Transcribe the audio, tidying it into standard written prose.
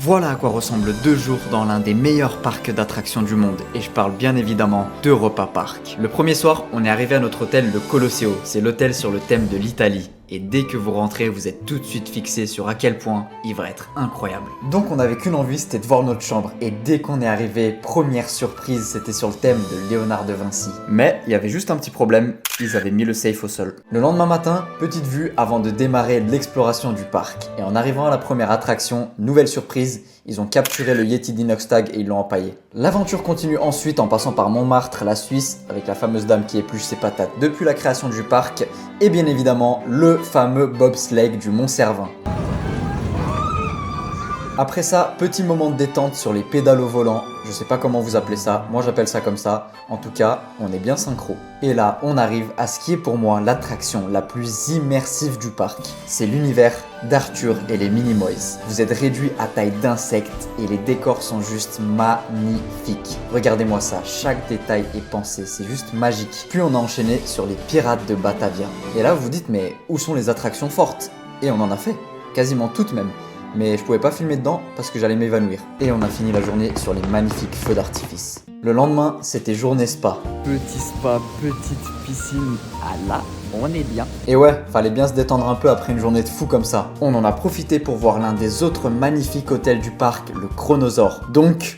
Voilà à quoi ressemblent 2 jours dans l'un des meilleurs parcs d'attractions du monde, et je parle bien évidemment d'Europa Park. Le premier soir, on est arrivé à notre hôtel, le Colosseo. C'est l'hôtel sur le thème de l'Italie. Et dès que vous rentrez, vous êtes tout de suite fixé sur à quel point il va être incroyable. Donc on n'avait qu'une envie, c'était de voir notre chambre. Et dès qu'on est arrivé, première surprise, c'était sur le thème de Léonard de Vinci. Mais il y avait juste un petit problème, ils avaient mis le safe au sol. Le lendemain matin, petite vue avant de démarrer l'exploration du parc. Et en arrivant à la première attraction, nouvelle surprise, ils ont capturé le Yeti d'Inoxtag et ils l'ont empaillé. L'aventure continue ensuite en passant par Montmartre, la Suisse, avec la fameuse dame qui épluche ses patates depuis la création du parc, et bien évidemment le fameux bobsleigh du Mont-Cervin. Après ça, petit moment de détente sur les pédales au volant. Je sais pas comment vous appelez ça, moi j'appelle ça comme ça. En tout cas, on est bien synchro. Et là, on arrive à ce qui est pour moi l'attraction la plus immersive du parc. C'est l'univers d'Arthur et les Minimoys. Vous êtes réduits à taille d'insectes et les décors sont juste magnifiques. Regardez-moi ça, chaque détail est pensé, c'est juste magique. Puis on a enchaîné sur les pirates de Batavia. Et là, vous vous dites, mais où sont les attractions fortes? Et on en a fait, quasiment toutes même. Mais je pouvais pas filmer dedans parce que j'allais m'évanouir. Et on a fini la journée sur les magnifiques feux d'artifice. Le lendemain, c'était journée spa. Petit spa, petite piscine. Ah là, on est bien. Et ouais, fallait bien se détendre un peu après une journée de fou comme ça. On en a profité pour voir l'un des autres magnifiques hôtels du parc, le Chronosaur. Donc,